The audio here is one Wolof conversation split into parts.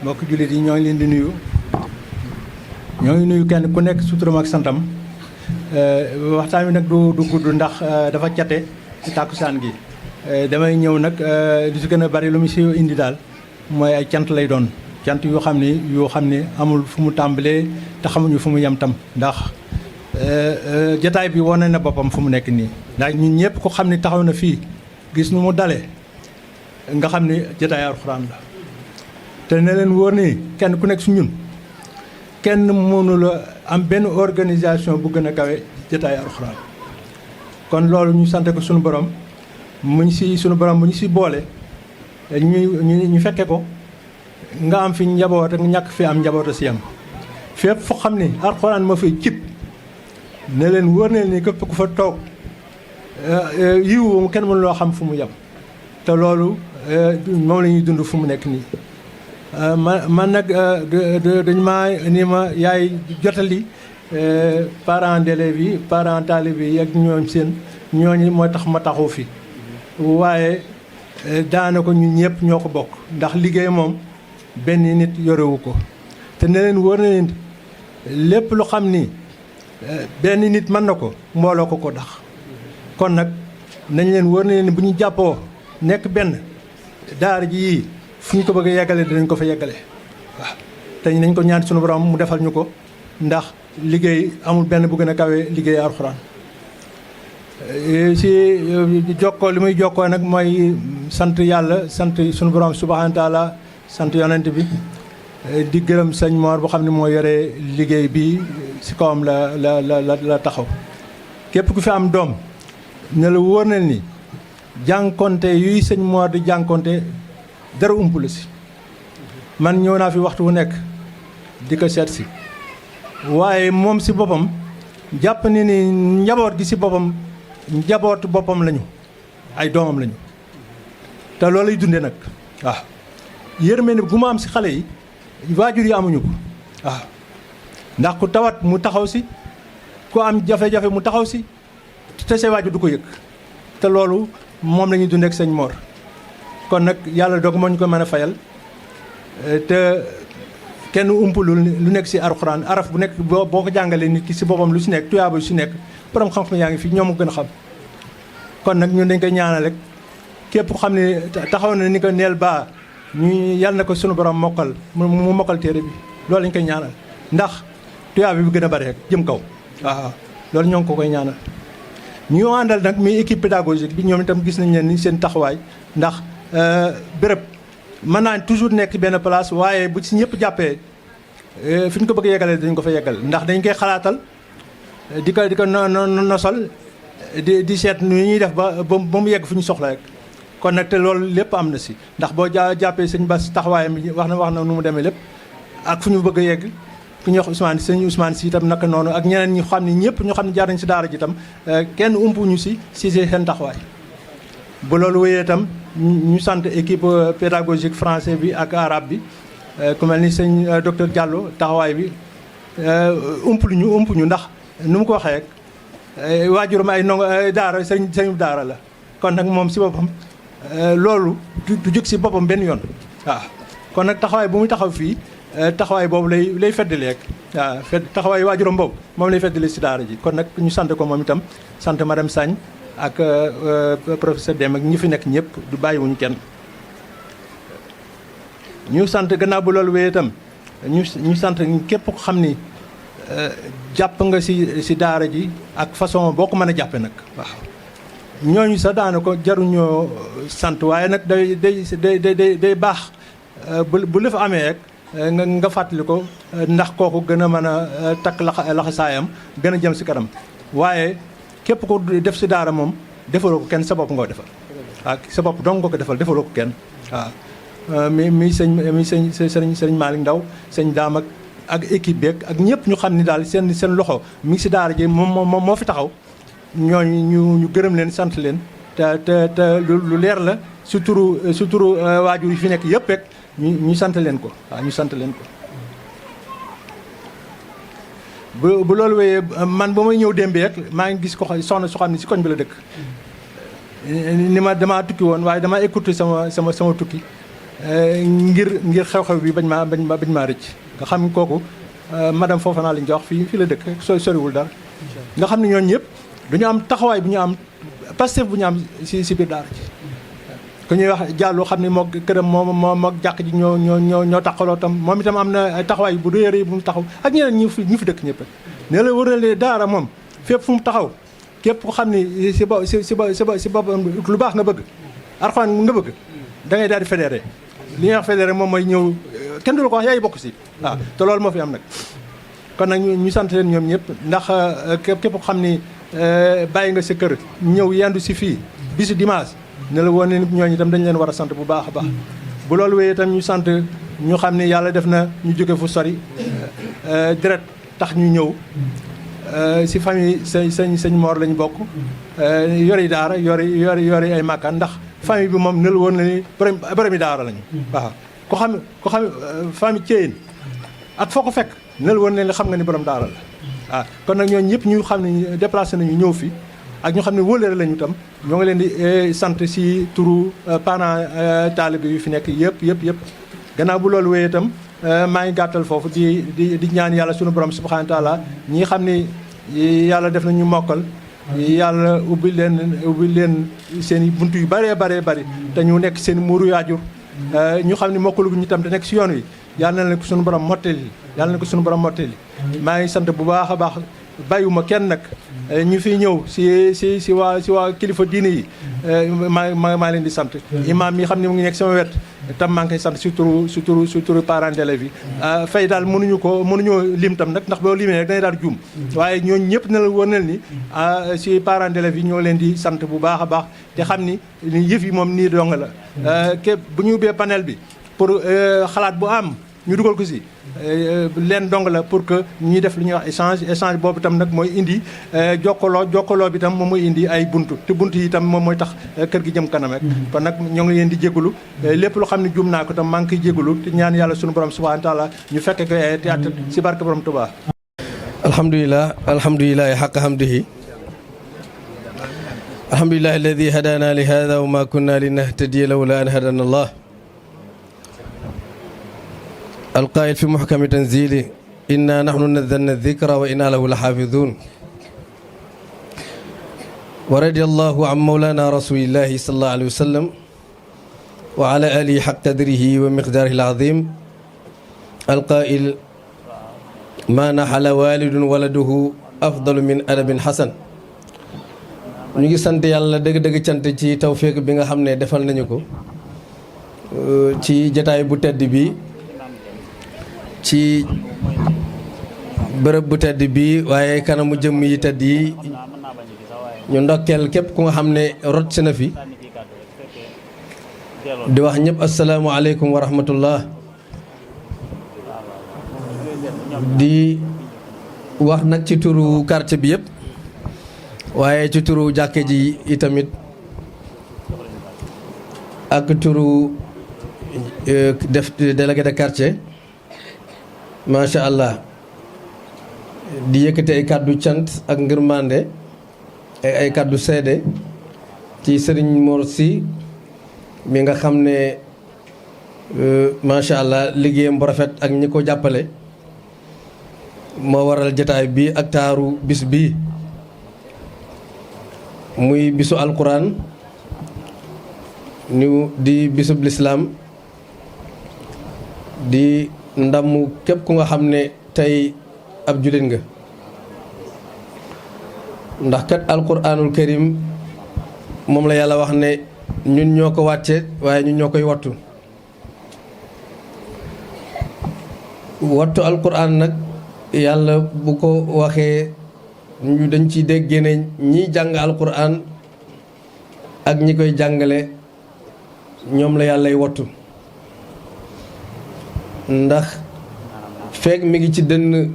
mbokk jullit yi ñoo ngi leen di nuyu ñoo ngi nuyu kenn ku nekk suturam ak santam waxtaan wi nag du gudd ndax dafa cate ci tàkkusaan gi damay ñëw nag li si gën a bari lu mu si indi daal mooy ay cant lay doon cant yoo xam ne amul fu mu tàmbalee te xamuñu fu mu yem tam ndax jataay bi wane na boppam fu mu nekk nii ndax ñun ñëpp ko xam ne taxaw na fii gis nu mu dalee nga xam ne jataay alxuraan la te ne leen wóor ni kenn ku nekk su ñun kenn mënula am benn organisation bu gën a kawe jataay alxuraan kon loolu ñu sante ko suñu borom muñ si suñu borom bu ñu si boole ñu fekke ko nga am fi njaboot ak ñàkk fi am njaboot a si am fépp foo xam ni alxuraan ma fay cib ne leen wóor ne ni képp ku fa toog yiwu kenn mënu loo xam fu mu yem te loolu moom la ñuy dund fu mu nekk nii man nag dañu ni ma yaay jotali parents d'élèves yi parents talibé yi ak ñooñu moo tax ma taxaw fi waaye daanaka ñun ñëpp ñoo ko bokk ndax liggéey moom benn nit yorewu ko te ne leen wóor na leen lépp lu xam ni benn nit mën na ko mbooloo ko dax kon nag nañ leen wóor na leen bu ñu jàppoo nekk benn daara ji yii fu ñu ko bëgg a yeggale dinañ ko fa yeggale waaw te nañ ko ñaan sunu borom mu defal ñu ko ndax liggéey amul benn bu gën a kawe liggéey alxuraan si jokkoo li muy jokkoo nag mooy sant yàlla sant sunu borom subhaanahu wa taala sant yonent bi di gërëm sëñ Mor boo xam ne moo yore liggéey bi si kawam la taxaw képp ku fi am doom ne la wóor na ni jànkonte yuy sëñ Mor di jànkonte dara ump la si man ñëw naa fi waxtu wu nekk di ko seet si waaye moom si boppam jàpp ni njaboot gi si boppam njabootu boppam lañu ay doomam lañu te loolu lay dundee nag waaw yërmande gu ma am si xale yi waajur yi amuñu ko waaw ndax ku tawat mu taxaw si ku am jafe-jafe mu taxaw si te say waajur du ko yëg te loolu moom la ñuy dundee ak sëñ Mor kon nag yàlla doog moo ñu ko mën a fayal te kenn umpulu lu nekk si alxuraan araf bu nekk boo ko jàngalee nit ki si boppam lu si nekk tuyaaba yu si nekk borom xam-xam yaa ngi fi ñoom gën a xam kon nag ñun dañ koy ñaanal rek képp xam ne taxaw na ni ko neel baa ñu yàlla na ko sunu borom mokkal mu mokkal téere bi loolu lañ koy ñaanal ndax tuyaaba bi gën a bari rek jëm kaw waaw loolu ñoo ngi ko koy ñaanal ñu àndal nag muy équipe pédagogique bi ñoom itam gis nañ leen ni seen taxawaay ndax béréb mën naa toujours nekk benn place waaye bu ci ñëpp jàppee fi ñu ko bëgg a yeggalee dañ ko fa yeggal ndax dañ koy xalaatal di ko nosal di seet nu ñuy def ba mu yegg fu ñu soxla rek kon nag te loolu lépp am na si ndax boo jàppee sëñ Bass taxawaayam wax na nu mu demee lépp ak fu ñu bëgg a yegg ku ñuy wax sëñ Ousmane si itam naka noonu ak ñeneen ñu xam ne ñëpp ñu xam ne jaar nañ si daara ji itam kenn umpuñu si seen taxawaay bu loolu wéyee itam ñu sant équipe pédagogique français bi ak arabe bi ku mel ni sëñ docteur Diallo taxawaay bi umpuñu ndax nu mu ko waxee rek waajuram ay ndongo daara sëñ daara la kon nag moom si boppam loolu du jóg si boppam benn yoon waaw kon nag taxawaay bu muy taxaw fii taxawaay boobu lay feddali rek waaw taxawaay waajuram boobu moom lay feddali si daara ji kon nag ñu sant ko moom itam sant madame Sagne ak professeur Deme ak ñi fi nekk ñëpp du bàyyiwuñu kenn ñu sant gannaaw bu loolu wéyee itam ñu sant képp ko xam ni jàpp nga si daara ji ak façon boo ko mën a jàppe nag waaw ñooñu sax daana ko jaruñoo sant waaye nag day baax bu la fa amee rek nga fàttali ko ndax kooku gën a mën a takk laxasaayam gën a jëm si kanam waaye képp ko def si daara moom defaloo ko kenn sa bopp nga ko defal waaw sa bopp dong nga ko defaloo ko kenn waaw mi sëñ Malick Ndaw sëñ Daam ak équipe beeg ak ñëpp ñu xam ni daal seen loxo mi ngi si daara ji moom moo fi taxaw ñooñu ñu gërëm leen sant leen te lu leer la su turu waajur yi fi nekk yëpp rek ñu sant leen ko waaw ñu sant leen ko bu loolu wéyee man ba may ñëw démbi rek maa ngi gis ko soxna su xam ne si koñ bi la dëkk ni ma damaa tukki woon waaye damaa écouté sama tukki ngir xew-xew bi bañ maa rëcc nga xam ni kooku madame Fofana lañ jox fii la dëkk soriwul dara nga xam ne ñooñu ñëpp duñu am taxawaay bu ñu am Pastef bu ñu am si biir daara ji ku ñuy wax Diallo xam ne moog këram moo jàkk ji ñoo taxaloo tam moom itam am na taxawaay bu rëy bu mu taxaw ak ñeneen ñu fi dëkk ñëpp ne la wëralee daara moom fépp fu mu taxaw képp ku xam ni si bopp lu baax nga bëgg Alxuraan nga bëgg da ngay daal di fédéré li ñuy wax fédéré moom mooy ñëw kenn du la ko wax yaay bokk si waaw te loolu moo fi am nag kon nag ñu sant leen ñoom ñëpp ndax képp ko xam ni bàyyi nga sa kër ñëw yendu si fii bisu dimanche ne la woon ne ñooñu itam dañ leen war a sant bu baax a baax bu loolu wéyee itam ñu sant ñu xam ne yàlla def na ñu jóge fu sori deret tax ñu ñëw si famille sëñ Mor lañu bokk yori daara yori ay màkkaan ndax famille bi moom ne la woon na ni boromi daara lañu waaw ko xam famille Thièyeen ak foo ko fekk ne la woon ne xam nga ni borom daara la waaw kon nag ñooñu ñëpp ñu xam ne déplacé nañu ñëw fi ak ñu xam ne wóolare lañu tam ñoo ngi leen di sant si turu parents taalibe yu fi nekk yëpp gannaaw bu loolu wéyee itam maa ngi gàttal foofu di ñaan yàlla sunu borom subhanahu wa taala ñi xam ni yàlla def nañu mokkal yàlla ubbi leen seen i buntu yu bëree bëri te ñu nekk seen muuru yaajur ñu xam ne mokkalu ñu tam te nekk si yoon wi yàlla na leen ko sunu borom mottali maa ngi sant bu baax a baax bàyyiwuma kenn nag ñu fi ñëw si waa kilifa diine yi maa leen di sant imam mi xam ne mu ngi nekk sama wet tam maa ngi koy sant si turu parents d'élèves yi fay daal mënuñoo lim tam nag ndax boo limee rek dañuy daal juum waaye ñooñu ñëpp na la wonal ni si parents d'élèves yi ñoo leen di sant bu baax a baax te xam ni yëf yi moom nii dong la képp bu ñu ubbee panel bi pour xalaat bu am ñu dugal ko si leen dong la pour que ñuy def lu ñuy wax échange boobu itam nag mooy indi jokkaloo bi tam moom mooy indi ay buntu te buntu yi itam moom mooy tax kër gi jëm kanam rek kon nag ñoo ngi leen di jégalu lépp loo xam ne juum naa ko tam maa ngi koy jégalu te ñaan yàlla sunu borom subhanahu wa taala ñu fekke ko ay théâtre si barke borom Tuubaa alhamdulilah xaqa hamdihi alhamdulilah alladi hadana li hada wa ma kunna linahtadiya lawla an hadana allah القائل في محكم تنزيله إنا نحن نزلنا الذكر وإنا له لحافظون ورضي الله عن مولانا رسول الله صلى الله عليه وسلم وعلى آله حق قدره ومقداره العظيم القائل ما نحل والد ولده أفضل من أدب حسن ñu ngi sant yàlla dëgg-dëgg cant ci tawfiq bi nga xam ne defal nañu ko ci jataay bu tedd bi ci bërëb bu tedd bi waaye kanamu jëmm yi tedd yi ñu ndokkeel képp ku nga xam ne rot si na fi di wax ñëpp asalaamualeykum wa rahmatullah di wax nag ci turu quartier bi yëpp waaye ci turu jàkke ji itamit ak turu def délégué de quartier macha allah di yëkkati ay kàddu cant ak ngërmande ay kàddu seede ci sëriñ Mor Sy mi nga xam ne macha allah liggéeyam bu rafet ak ñi ko jàppale moo waral jataay bi ak taaru bis bi muy bisu alquran ñu di bisub lislaam di ndamu képp ku nga xam ne tey ab jullit nga ndax kat alquranul karim moom la yàlla wax ne ñun ñoo ko wàcce waaye ñun ñoo koy wattu wattu alquran nag yàlla bu ko waxee ñu dañ ci dégg ne ñiy jàng alquran ak ñi koy jàngale ñoom la yàllay wattu ndax feek mi ngi ci dënn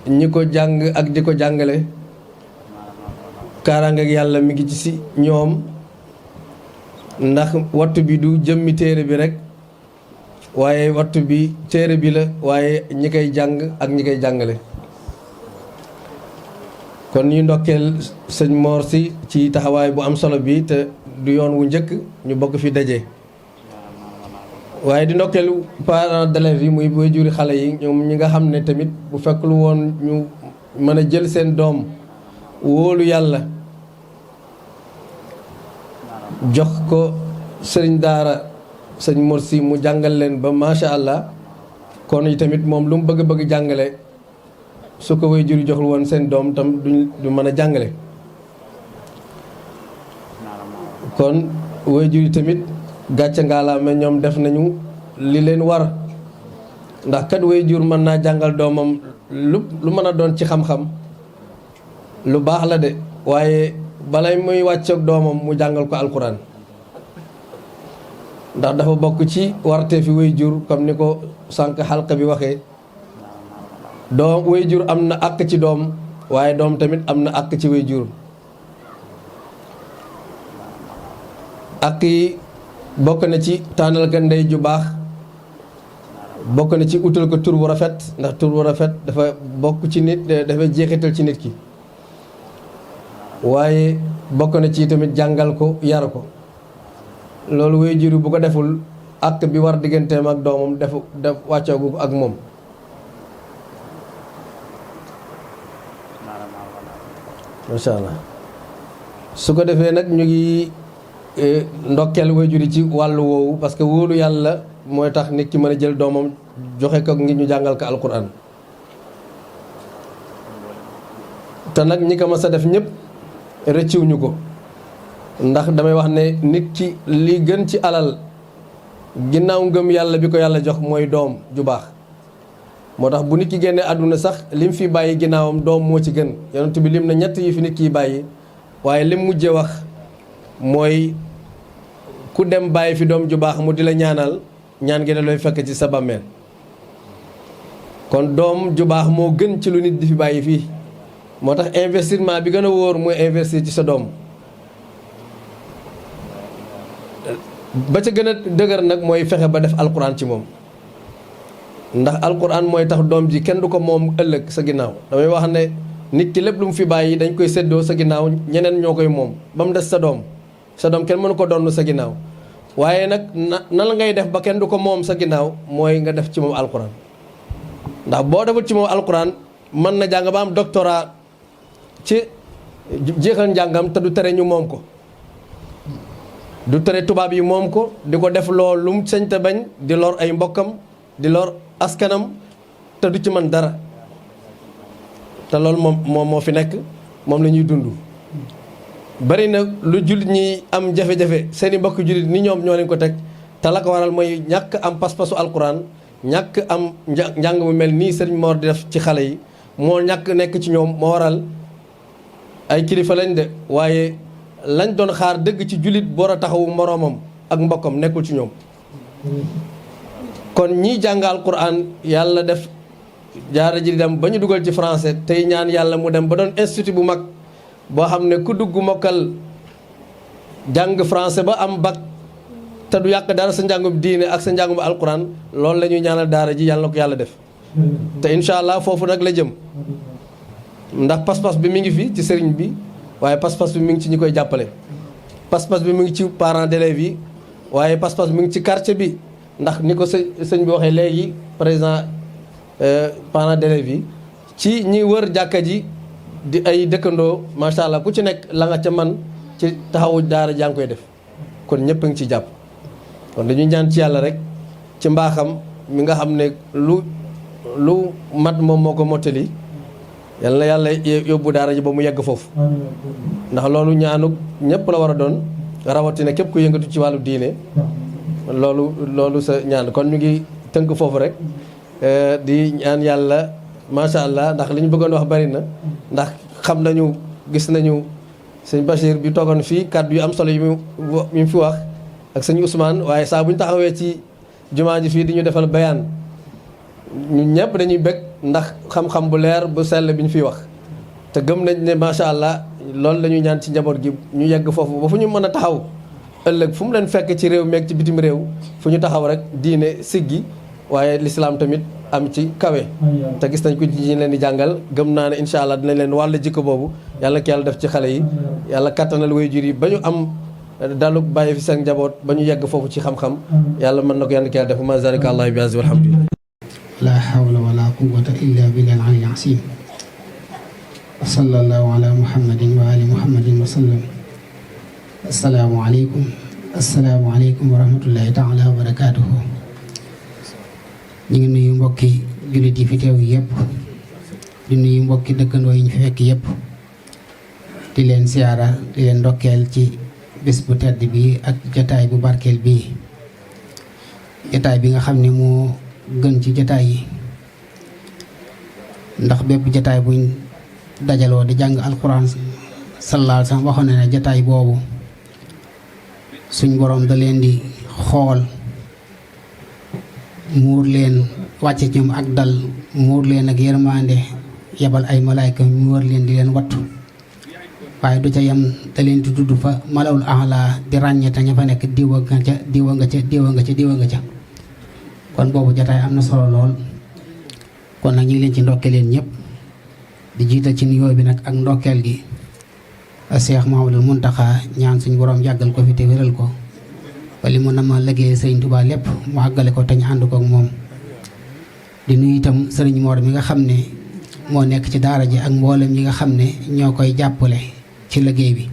ñi ko jàng ak di ko jàngale kaaraange ak yàlla mi ngi ci si ñoom ndax wattu bi du jëmmi téere bi rek waaye wattu bi téere bi la waaye ñi koy jàng ak ñi koy jàngale kon ñu ndokkeel sëñ Mor Sy ci taxawaay bu am solo bi te du yoon wu njëkk ñu bokk fi daje waaye di ndokkeelu parents d'élèves yi muy waajuri xale yi ñoom ñi nga xam ne tamit bu fekkul woon ñu mën a jël seen doom wóolu yàlla jox ko sëriñ daara sëñ Morsi mu jàngal leen ba macha allah kon yi tamit moom lu mu bëgg jàngale su ko waajur yi joxul woon seen doom tam du mën a jàngale kon waajur yi tamit gàcce ngaalaame ñoom def nañu li leen war ndax kat waajur mën naa jàngal doomam lu mën a doon ci xam-xam lu baax la de waaye balay muy wàccoog doomam mu jàngal ko alquran ndax dafa bokk ci warte fi waajur comme ni ko sànq xalqa bi waxee doom waajur am na àq ci doom waaye doom tamit am na àq ci waajur àq yi bokk na ci tànnal ko ndey ju baax bokk na ci utal ko tur bu rafet ndax tur bu rafet dafa bokk ci nit dafa jeexital ci nit ki waaye bokk na ci tamit jàngal ko yar ko loolu waajur bu ko deful àq bi war digganteem ak doomam def wàccoogu ak moom macha allah su ko defee nag ñu ngi ndokkeel waajur yi ci wàllu woowu parce que wóolu yàlla mooy tax nit ki mën a jël doomam joxe ko ngir ñu jàngal ko alquran te nag ñi ko mas a def ñëpp rëcciwuñu ko ndax damay wax ne nit ki li gën ci alal ginnaaw ngëm yàlla bi ko yàlla jox mooy doom ju baax moo tax bu nit ki génnee àdduna sax lim fi bàyyi ginnaawam doom moo ci gën yonent bi lim na ñett yi fi nit kiy bàyyi waaye lim mujjee wax mooy ku dem bàyyi fi doom ju baax mu di la ñaanal ñaan gi da looy fekk ci sa bàmmeel kon doom ju baax moo gën ci lu nit di fi bàyyi fii moo tax investissement bi gën a wóor mooy investir ci sa doom ba ca gën a dëgër nag mooy fexe ba def alquran ci moom ndax alquran mooy tax doom ji kenn du ko moom ëllëg sa ginnaaw damay wax ne nit ki lépp lu mu fi bàyyi dañ koy séddoo sa ginnaaw ñeneen ñoo koy moom ba mu des sa doom kenn mënu ko donn sa ginnaaw waaye nag na la ngay def ba kenn du ko moom sa ginnaaw mooy nga def ci moom alquran ndax boo deful ci moom alquran mën na jàng ba am doctorat ci jeexal njàngam te du tere ñu moom ko du tere tubaab yi moom ko di ko def loolu lu mu sañ te bañ di lor ay mbokkam di lor askanam te du ci mën dara te loolu moom moo fi nekk moom la ñuy dund bari na lu jullit ñi am jafe-jafe seeni mbokk jullit ni ñoom ñoo leen ko teg te la ko waral mooy ñàkk am pas-pasu alquran ñàkk am njàng mu mel nii sëriñ Mor di def ci xale yi moo ñàkk nekk ci ñoom moo waral ay kilifa lañ de waaye lañ doon xaar dëgg ci jullit boor a taxawu moroomam ak mbokkam nekkul ci ñoom kon ñiy jàng alquran yàlla def jaara ji di dem ba ñu dugal ci français tey ñaan yàlla mu dem ba doon institut bu mag boo xam ne ku dugg mokkal jàng français ba am bac te du yàq dara sa njàngum diine ak sa njàngum alquran loolu la ñuy ñaanal daara ji yàlla na ko yàlla def te incha allah foofu nag la jëm ndax pas-pas bi mi ngi fi ci sëriñ bi waaye pas-pas bi mi ngi ci ñi koy jàppale pas-pas bi mi ngi ci parents d'élèves yi waaye pas-pas bi mi ngi ci quartier bi ndax ni ko sëñ bi waxee léegi président parents d'élèves yi ci ñi wër jàkka ji di ay dëkkandoo macha allah ku ci nekk la nga ca man ci taxawu daara jaa ngi koy def kon ñëpp a ngi ci jàpp kon dañuy ñaan ci yàlla rek ci mbaaxam mi nga xam ne lu mat moom moo ko mottali yal na yàlla yóbbu daara ji ba mu yegg foofu ndax loolu ñaanu ñëpp la war a doon rawatina képp ku yëngatu ci wàllu diine loolu sa ñaan kon ñu ngi tënk foofu rek di ñaan yàlla macha allah ndax li ñu bëggoon wax bari na ndax xam nañu gis nañu sëñ Bachir bi toogoon fii kàddu yu am solo yi mu fi wax ak sëñ Ousmane waaye saa bu ñu taxawee ci jumaa ji fii di ñu defal bayaan ñun ñëpp dañuy bëgg ndax xam-xam bu leer bu sell bi ñu fiy wax te gëm nañ ne macha allah loolu la ñuy ñaan ci njaboot gi ñu yegg foofu ba fu ñu mën a taxaw ëllëg fu mu leen fekk ci réew meeg ci bitim réew fu ñu taxaw rek diine siggi waaye lislaam tamit am ci kawe te gis nañ ko ci leen di jàngal gëm naa ne incha allah dinañ leen wàll jikko boobu yàlla ki yàlla def ci xale yi yàlla kattanal waajur yi ba ñu am daluk bàyyi fi seen njaboot ba ñu yegg foofu ci xam-xam yàlla mën na ko yàlla ki yàlla def ma zalika allah bi azzi walhamdulillah la hawla wala quwwata illa billahi al-ali al-azim wa sallallahu ala muhammadin wa ali muhammadin wa sallam. assalaamu aleykum wa rahmatullahi taala wa barakatuhu. ñu ngi nuyu mbokki jullit yi fi teew yëpp di nuyu mbokki dëkkandoo yi ñu fi fekk yëpp di leen siyaara di leen ndokkeel ci bés bu tedd bi ak jataay bu barkeel bii jataay bi nga xam ne moo gën ci jataay yi ndax bépp jataay buñ dajaloo di jàng alxuraan sallallahu alayhi wa sallam waxoon na ne jataay boobu suñ boroom da leen di xool muur leen wàcce ci ñoom ak dal muur leen ak yërmande yebal ay malaayka ñu wër leen di leen wattu waaye du ca yem da leen di tudd fa malawul ahla di ràññee te ña fa nekk diwa nga ca diwa nga ca diwa nga ca diwa nga ca kon boobu jataay am na solo lool. kon nag ñu ngi leen ci ndokkeel leen ñëpp di jiital ci nuyoo bi nag ak ndokkeel gi Cheikh Mouhamadoul Mountakha ñaan suñu borom yàggal ko fi te wéral ko ba li mu nama liggéey Sëriñ Tuubaa lépp mu àggale ko te ñu ànd ko ak moom. di nuyu itam Sëriñ Mor mi nga xam ne moo nekk ci daara ji ak mboolem ñi nga xam ne ñoo koy jàppale ci liggéey bi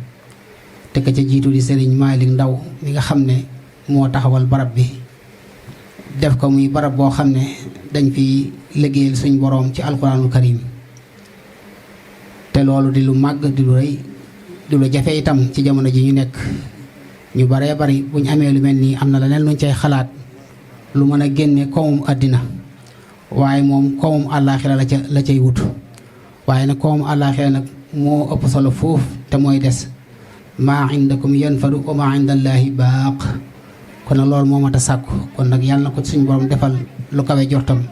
te ka ca jiitu di Sëriñ Malick Ndaw mi nga xam ne moo taxawal barab bi def ko muy barab boo xam ne dañ fi liggéeyal suñ boroom ci alxuraanul karim te loolu di lu màgg di lu rëy di lu jafe itam ci jamono ji ñu nekk ñu baree bari buñ amee lu mel nii am na leneen luñ cay xalaat lu mën a génne koomum àddina waaye moom koomum àllaaxira la cay wut waaye nag koomum àllaaxira nag moo ëpp solo foofu te mooy des maa indakum yanfadu wa maa indallaahi baaq kon nag loolu moo mat a sàkku kon nag yàlla na ko suñu borom defal lu kawe jortam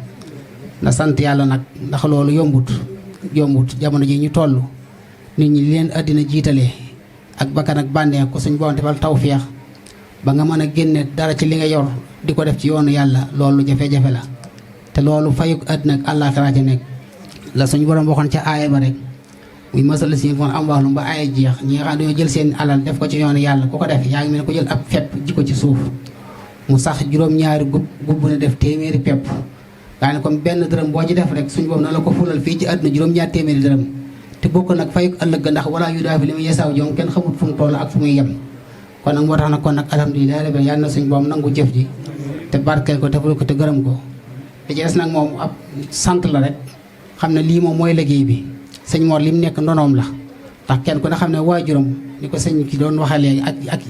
na sant yàlla nag ndax loolu yombut jamono ji ñu toll nit ñi leen àddina jiitalee ak bakkan ak bànneex ko suñu borom defal tawféex ba nga mën a génne dara ci li nga yor di ko def ci yoonu yàlla loolu jafe-jafe la te loolu fayuk àddina ak àllaaxira ci nekk la suñu borom waxoon ca aaya ba rek muy masala si foon am wax lu ba aaya jeex ñi nga xam dañoo jël seen alal def ko ci yoonu yàlla ku ko def yaa ngi mel ne ko jël ab fepp ji ko ci suuf mu sax juróom-ñaari gub bu ne def téeméeri pepp daa ne comme benn dërëm boo ci def rek suñu boobu na la ko fulal fii ci àdduna juróom-ñaari téeméeri dërëm te bokk nag fayuk ëllëg ndax wala yu daa fi li muy yesaaw jom kenn xamut fu mu toll ak fu muy yem kon nag moo tax nag kon nag alhamdulilah rabbil yàlla na suñu boobu nangu jëf ji te barkeel ko defal ko te gërëm ko te ci des nag moom ab sant la rek xam ne lii moom mooy liggéey bi sëñ Mor li mu nekk ndonoom la ndax kenn ku ne xam ne waajuram ni ko sëñ ki doon waxee léegi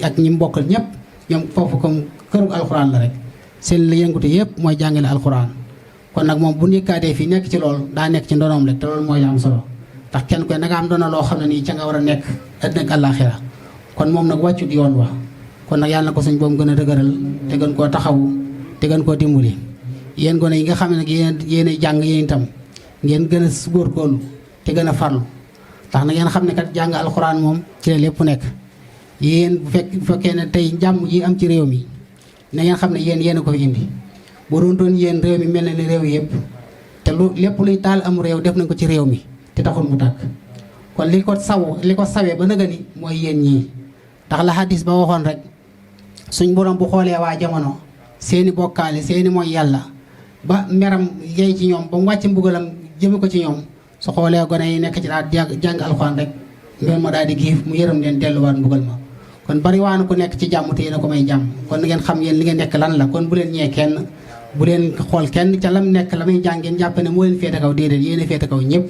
ak ñi mu bokkal ñëpp ñoom foofu comme këru alxuraan la rek seen la yëngatu yëpp mooy jàngale alxuraan kon nag moom bu nekkaatee fii nekk ci loolu daa nekk ci ndonoom rek te loolu mooy la am solo ndax kenn ku ne da nga am ndono loo xam ne nii ca nga war a nekk àddina ak àllaaxira kon moom nag wàccut yoon wa kon nag yàlla na ko suñ boobu gën a dëgëral te gën koo taxawu te gën koo dimbali yéen gone yi nga xam ne nag yéen a jàng yéen itam ngeen gën a góorgóorlu te gën a farlu ndax na ngeen xam ne kat jàng alxuraan moom ci la lépp nekk yéen bu fekkee ne tey jàmm ji am ci réew mi na ngeen xam ne yéen a ko fi indi bu doon yéen réew mi mel na ne réew yëpp te lu lépp luy taal am réew def nañ ko ci réew mi te taxul mu tàkk kon li ko sawee ba nëga ni mooy yéen ñii ndax la hadis ba waxoon rek suñ borom bu xoolee waa jamono seeni bokkaale seeni mooy yàlla ba meram yey ci ñoom ba mu wàcc mbugalam jëme ko ci ñoom su xoolee gone yi nekk ci daal jàng alxuraan rek mbir ma daal di giif mu yërëm leen delluwaat mbugal ma kon bari waa na ku nekk ci jàmm te yéen a ko may jàmm kon na ngeen xam yéen li ngeen nekk lan la kon bu leen ñee kenn bu leen xool kenn ca lam nekk la muy jàng ngeen jàpp ne moo leen féete kaw déedéet yéen a féete kaw ñëpp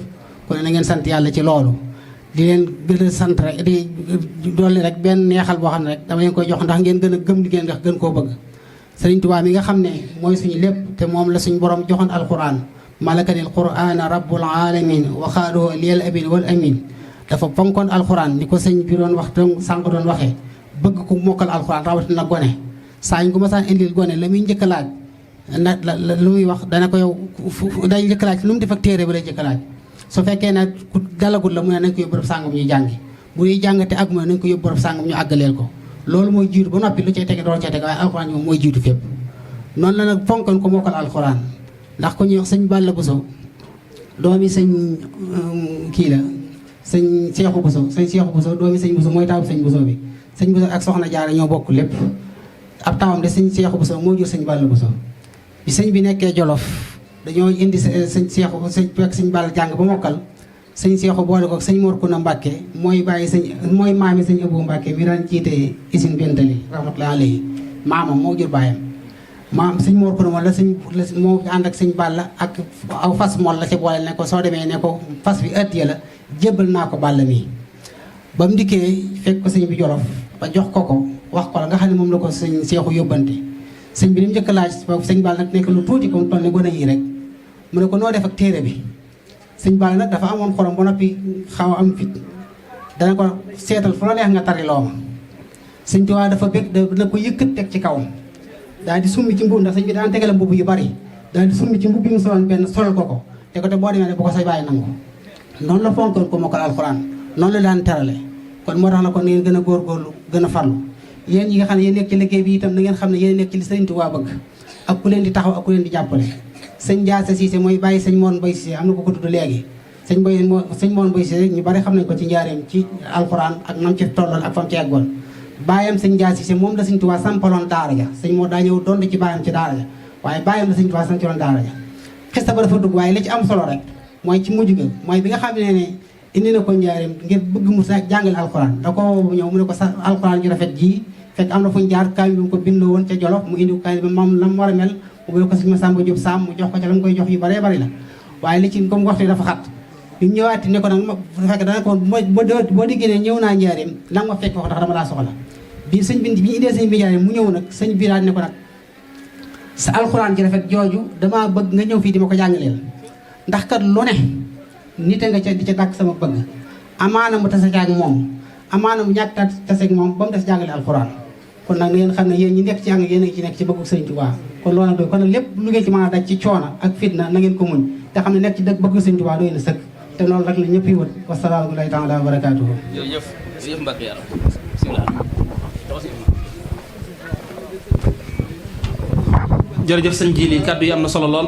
kon na ngeen sant yàlla ci loolu di leen gën a sant rek di dolli rek benn neexal boo xam ne rek dama leen koy jox ndax ngeen gën a gëm di ngeen wax gën koo bëgg Sëriñ Tuubaa mi nga xam ne mooy suñu lépp te moom la suñu borom joxoon alquran malakanil qur'ana rabbul alamin waxaadoo liyal amin wal amin dafa fonkoon alquran ni ko sëñ bi doon wax doon sànq doon waxee bëgg ko mokkal alquran rawatina gone saa ñu ko masaan indil gone la muy njëkk a laaj lu muy wax dana ko yow day njëkk a laaj lu mu def ak téere ba lay njëkk a laaj su fekkee ne ku dalagul la mu ne nañ ko yóbbu bërëb sàngam ñu jàngi bu ñuy jàngate ak mu ne nañ ko yóbbu bërëb sàngam ñu àggaleel ko loolu mooy jiitu ba noppi lu cay tege door cay tege waaye alxuraan moom mooy jiitu fépp noonu la nag fonkoon ko mokkal alxuraan ndax ko ñuy wax sëñ Balla Bousso doomi sëñ kii la sëñ Seexu Bousso doomi sëñ Bousso mooy taabu sëñ Bousso bi sëñ Bousso ak soxna Jaara ñoo bokk lépp ab tawam de sëñ Seexu Bousso moo jur sëñ Balla Bousso bi sëñ bi nekkee Jolof dañoo indi sëñ Seexu fekk sëñ Balla jàng ba mokkal sëñ Seexu boole ko sëñ Mor Kuna Mbàkke mooy maami sëñ Abou Mbàkke mi daan jiite usine Bentali rahmatullahi alayhi maamam moo jur baayam maam sëñ Mor Kuna moom la moo ànd ak sëñ Balla ak aw fas mool la ca boole ne ko soo demee ne ko fas bi ëtt ya la jébbal naa ko Balla mii ba mu dikkee fekk ko sëñ bi Jolof ba jox ko wax ko la nga xam ne moom la ko sëñ Seexu yóbbante sëñ bi li mu njëkk laaj sëñ Balla nag nekk lu tuuti ko mu toll ne gone yi rek mu ne ko noo def ak téere bi sëñ Balla nag dafa amoon xorom ba noppi xaw a am fit dana ko seetal fu la neex nga tari loo ma sëñ Tuubaa dafa bëgg dana ko yëkkat teg ci kawam daal di summi ci mbubb ndax sëñ bi daan tegale mbubb yu bari daal di summi ci mbubb yi mu soloon benn solal ko te ko te boo demee ne bu ko say bàyyi nangu noonu la fonkoon ko mokkal alxuraan noonu la daan terale kon moo tax na kon ngeen gën a góorgóorlu gën a farlu yéen yi nga xam ne yéen nekk ci liggéey bi itam na ngeen xam ne yéen nekk ci li sëriñ Tuubaa bëgg ak ku leen di taxaw ak ku leen di jàppale sëñ Jaase Siise mooy bàyyi sëñ Moon Mbay Siise am na ko ko tudd léegi sëñ Moon Mbay Siise ñu bari xam nañ ko ci njaareem ci alxuraan ak nam ci tolloon ak fam ci eggoon bàyyam sëñ Jaase Siise moom la sëñ Tuubaa sampaloon daara ja sëñ moo daa ñëw doon ci bàyyam ci daara ja waaye bàyyam la sëñ Tuubaa sampaloon daara ja xista ba dafa dugg waaye li ci am solo rek mooy ci mujj ga mooy bi nga xam ne indi na ko njaareem ngir bëgg mu jàngale alxuraan da ko ñëw mu ne ko sa alxuraan ju rafet ji fekk am na fu ñu jaar kaamil bi mu ko bindoo woon ca Jolof mu indi kaamil bi moom lam war a mel mu ne ko sëñ Masamba Jóob Saam mu jox ko ca la mu koy jox yu bëree bëri la waaye li ci comme waxtu dafa xat bi mu ñëwaati ne ko nag bu fekk dana ko boo diggée ne ñëw naa njaareem la nga ma fekk wax ndax dama laa soxla bi sëñ bi ñu indee sëñ bi njaareem mu ñëw nag sëñ bi daal ne ko nag sa alxuraan ji rafet jooju damaa bëgg nga ñëw fii di ma ko jàngaleel ndax kat lu ne nit a nga ca di ca dàkk sama bëgg amaana mu tase ak moom amaana mu ñàkk tase ak moom ba mu des jàngale alxuraan kon nag na ngeen xam ne yéen ñi nekk ci jàng yéen a ngi ci nekk ci bëggu Sëriñ Tuubaa kon loolu nag doy kon nag lépp lu ngeen ci mën a daj ci coono ak fitna na ngeen ko muñ te xam ne nekk ci dëgg bëggu Sëriñ Tuubaa doy na sëkk te loolu rek la ñëpp yi wët wasalaamu taala wa barakaatuhu jërëjëf jërëjëf Mbacke yàlla bismillah jërëjëf sëñ Jili kàddu yi am na solo lool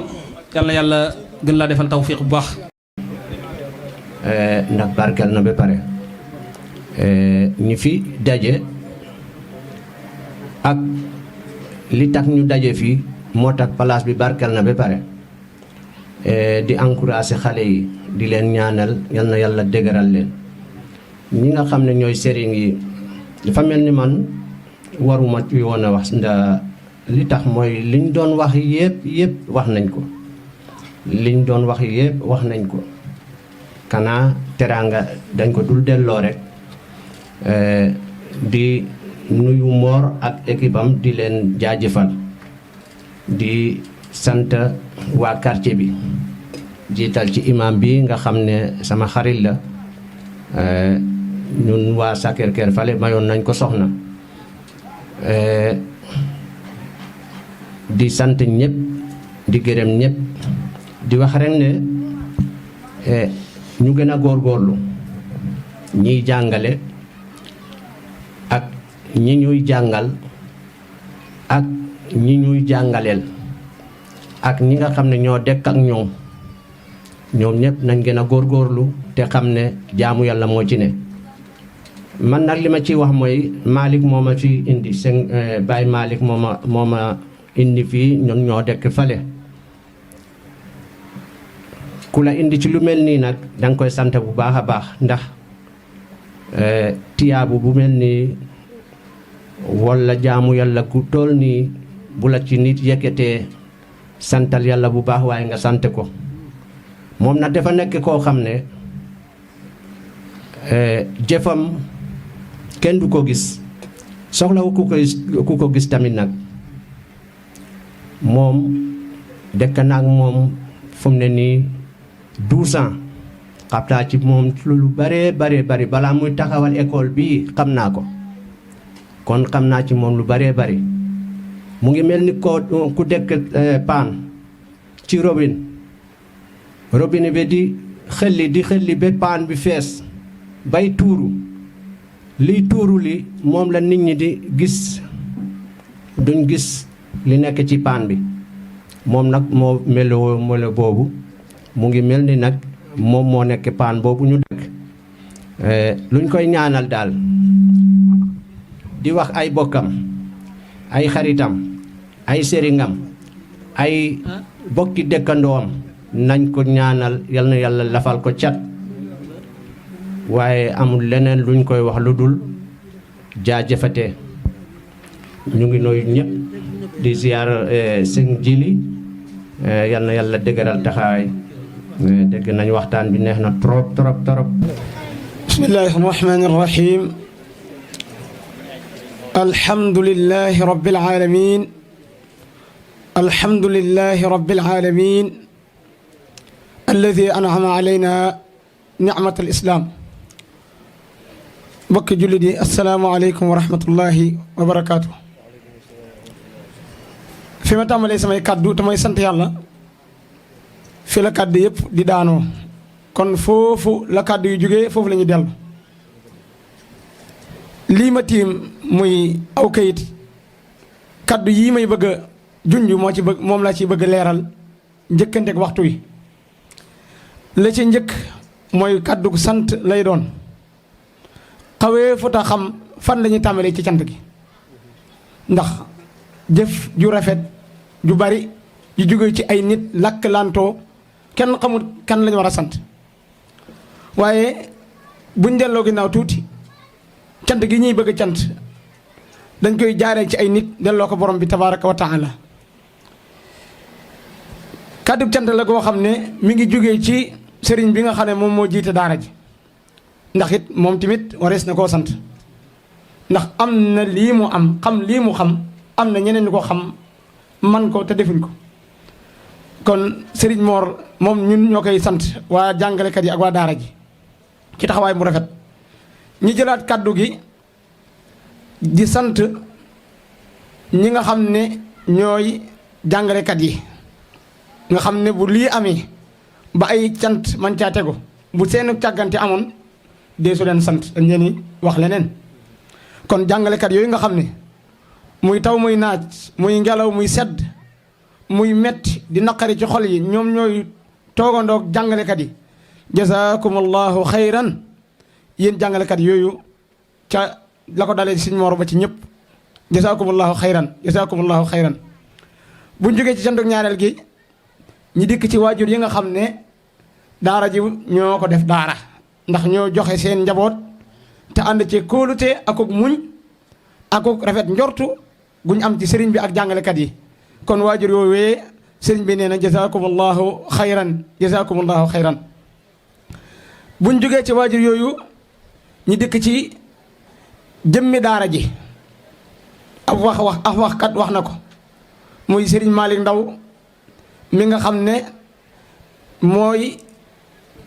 yal na yàlla gën laa defal tawfiq bu baax ndax barkeel na ba pare ñi fi daje ak li tax ñu daje fii moo tax place bi barkeel na ba pare di encouragé xale yi di leen ñaanal yal na yàlla dëgëral leen ñi nga xam ne ñooy sëriñ yi dafa mel ni man waruma ci woon a wax nda li tax mooy liñ doon wax yëpp wax nañ ko liñ doon wax yëpp wax nañ ko kanaa teraanga dañ ko dul delloo rek di nuyu Mor ak équipe am di leen jaajëfal di sant waa quartier bi jiital ci imam bi nga xam ne sama xarit la ñun waa Sacré-Cœur fale mayoon nañ ko soxna di sant ñëpp di gërëm ñëpp di wax rek ne ñu gën a góorgóorlu ñiy jàngale ak ñi ñuy jàngal ak ñi ñuy jàngaleel ak ñi nga xam ne ñoo dekk ak ñoom ñëpp nañ gën a góorgóorlu te xam ne jaamu yàlla moo ci ne man nag li ma ciy wax mooy Malick moo ma fi indi seen Baye Malick moo ma indi fii ñun ñoo dekk fale ku la indi ci lu mel nii nag danga koy sant bu baax a baax ndax tiyaabu bu mel nii walla jaamu yàlla ku toll nii bu la ci nit yëkkatee santal yàlla bu baax waaye nga sant ko moom nag dafa nekk koo xam ne jëfam kenn du ko gis soxlawu ku ko gis tamit nag moom dëkk naag moom fu mu ne nii 12 ans xam naa ci moom lu bare balaa muy taxawal école bii xam naa ko kon xam naa ci moom lu bare mu ngi mel ni ku dëkk paan ci robinet bi di xelli ba paan bi fees bay tuuru liy tuuru li moom la nit ñi di gis duñ gis li nekk ci paan bi moom nag moo melo boobu mu ngi mel ni nag moom moo nekk paan boobu ñu dëkk luñ koy ñaanal daal di wax ay bokkam ay xaritam ay sëriñam ay bokki dëkkandoom nañ ko ñaanal yal na yàlla lafal ko cat waaye amul leneen luñ koy wax lu dul jaajëfate ñu ngi nooyu ñëpp di ziar sëñ Jili yal na yàlla dëgëral taxawaay dégg nañ waxtaan bi neex na trop trop trop. bismillahi rahmani rahim alhamdulillahi rabbil alamin alhamdulillahi rabbil alamin alladi an'ama alayna ni'mat al-islam. mbokki jullit yi assalaamu aleykum wa rahmatullahi wa barakaatu. fi ma tàmbalee samay kàddu te mooy sant yàlla fi la kàddu yëpp di daanoo kon foofu la kàddu yu jógee foofu la ñuy dellu. lii ma tiim muy aw kayit kàddu yii may bëgg a junj moom laa ci bëgg a leeral njëkkanteeg waxtu wi. la ci njëkk mooy kàddu sant lay doon xawee futa xam fan la ñuy tàmbalee ci cant gi ndax jëf ju rafet ju bari ju jóge ci ay nit lakk lantoo kenn xamul kan lañu war a sant waaye buñ delloo ginnaaw tuuti cant gi ñuy bëgg cant dañ koy jaaree ci ay nit delloo ko borom bi tabaraka wa taala. kàddu cant la goo xam ne mi ngi jógee ci sëriñ bi nga xam ne moom moo jiite daara ji ndax it moom tamit warees na koo sant ndax am na lii mu am xam lii mu xam am na ñeneen ñu ko xam man ko te defuñ ko kon sëriñ Mor moom ñun ñoo koy sant waa jàngalekat yi ak waa daara ji ci taxawaay mu rafet. ñi jëlaat kàddu gi di sant ñi nga xam ne ñooy jàngalekat yi nga xam ne bu lii amee ba ay cant man caa tegu bu seen càggante amoon dee su leen sant dañ leen di wax leneen. kon jàngalekat yooyu nga xam ne muy taw muy naaj muy ngelaw muy sedd muy metti di naqari ci xol yi ñoom ñooy toogandoog jàngalekat yi jazakumullahu xayran. yéen jàngalekat yooyu ca la ko dalee ci Sëñ Mor ba ci ñëpp jazakumullahu xayran jazakumullahu xayran. buñ jógee ci cantuk ñaareel gi ñi dikk ci waajur yi nga xam ne daara ji ñoo ko def daara ndax ñoo joxe seen njaboot te ànd ci kóolute akuk muñ akuk rafet njortu guñ am ci sëriñ bi ak jàngalekat yi. kon waajur yooyu sëriñ bi nee na jazakumullahu xayran jazakumullahu xayran. buñ jógee ci waajur yooyu ñi dëkk ci jëmmi daara ji ab waxkat wax na ko muy Serigne Malick Ndaw mi nga xam ne mooy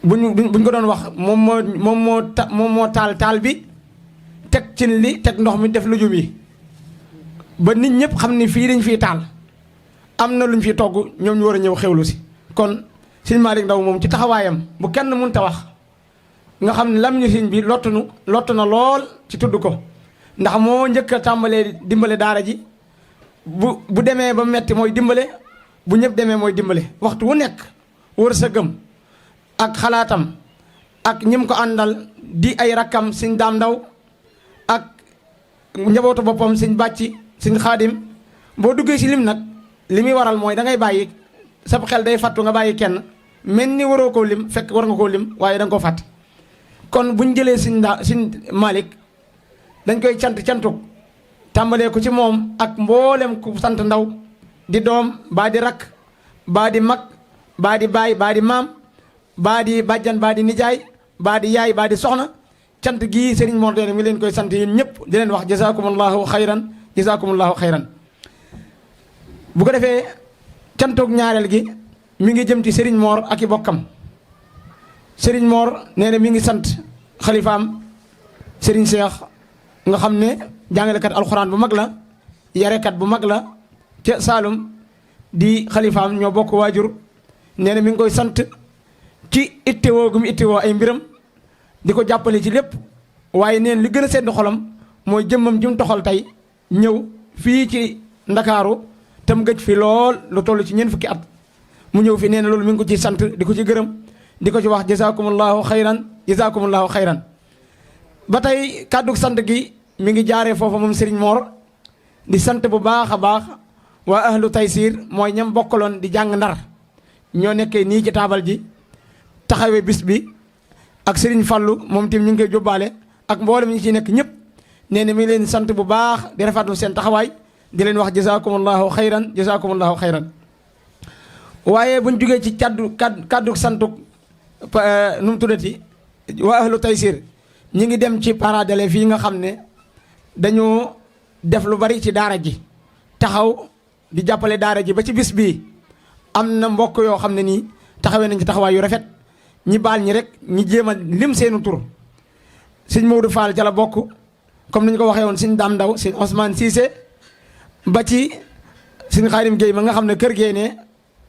buñ ko doon wax moom moo taal bi teg cin li teg ndox mi def lujum yi ba nit ñëpp xam ni fii dañ fiy taal am na luñ fi togg ñoom ñu war a ñëw xewlu si. kon Serigne Malick Ndaw moom ci taxawaayam bu kenn mënta wax nga xam ne lam ñu siñ bi lottu na lool ci tudd ko ndax moo njëkk a tàmbalee dimbale daara ji bu demee ba metti mooy dimbale bu ñëpp demee mooy dimbale waxtu wu nekk wër sa gëm ak xalaatam ak ñim ko àndal di ay rakkam Sëñ Daam Ndaw ak njabootu boppam Sëñ Bàcci Sëñ Xaadim boo duggee si lim nag li muy waral mooy da ngay bàyyi sab xel day fàttu nga bàyyi kenn mel ni waroo koo lim fekk war nga koo lim waaye da nga koo fàtte. kon buñ jëlee Sëñ Malick dañ koy cantuk tàmbalee ko ci moom ak mboolem ku sant Ndaw di doom baa di rakk baa di mag baa di baay baa di maam baa di bàjjan baa di nijaay baa di yaay baa di soxna cant gii Serigne Mor Dene mi leen koy sant yéen ñëpp di leen wax jazakumullahu xayran jazakumullahu xayran. bu ko defee cantuk ñaareel gi mi ngi jëm ci Serigne Mor ak i bokkam. Serigne Mor nee na mi ngi sant xalifaam Serigne Cheikh nga xam ne jàngalekat alxuraan bu mag la yarekat bu mag la ca Saalum di xalifaam ñoo bokk waajur. nee na mi ngi koy sant ci ittewoo gu mu ittewoo ay mbiram di ko jàppale ci lépp waaye neen li gën a sedd xolam mooy jëmmam ji mu toxal tey ñëw fii ci Ndakaaru tam gëj fi lool lu toll ci ñeent fukki at mu ñëw fi nee na loolu mi ngi ko ci sant di ko ci gërëm. di ko ci wax jazakumullahu xayran jazakumullahu xayran. ba tey kàddu sant gi mi ngi jaaree foofa moom Serigne Mor di sant bu baax a baax waa ahlu Taysir mooy ñam bokkaloon di jàng Ndar ñoo nekkee nii ci taabal ji taxawee bis bi ak Serigne Fallou moom tim ñu ngi koy jóbbaale ak mboolem ñi ci nekk ñëpp nee na mi ngi leen sant bu baax di rafetlu seen taxawaay di leen wax jazakumullahu xayran jazakumullahu xayran. waaye buñ jugee ci kaddu santu nu mu tuddati waa ahlu Taysir ñi ngi dem ci parents d'élèves yi nga xam ne dañoo def lu bari ci daara ji taxaw di jàppale daara ji ba ci bis bii am na mbokk yoo xam ne nii taxawee nañ ci taxawaay yu rafet ñi baal ñi rek ñi jéem a lim seenu tur sëñ Maodo Fall ca la bokk comme ni ñu ko waxee woon sëñ Dame Ndaw sëñ Ousmane Cissé ba ci sëñ Xaadim Guèye ma nga xam ne kër gee ne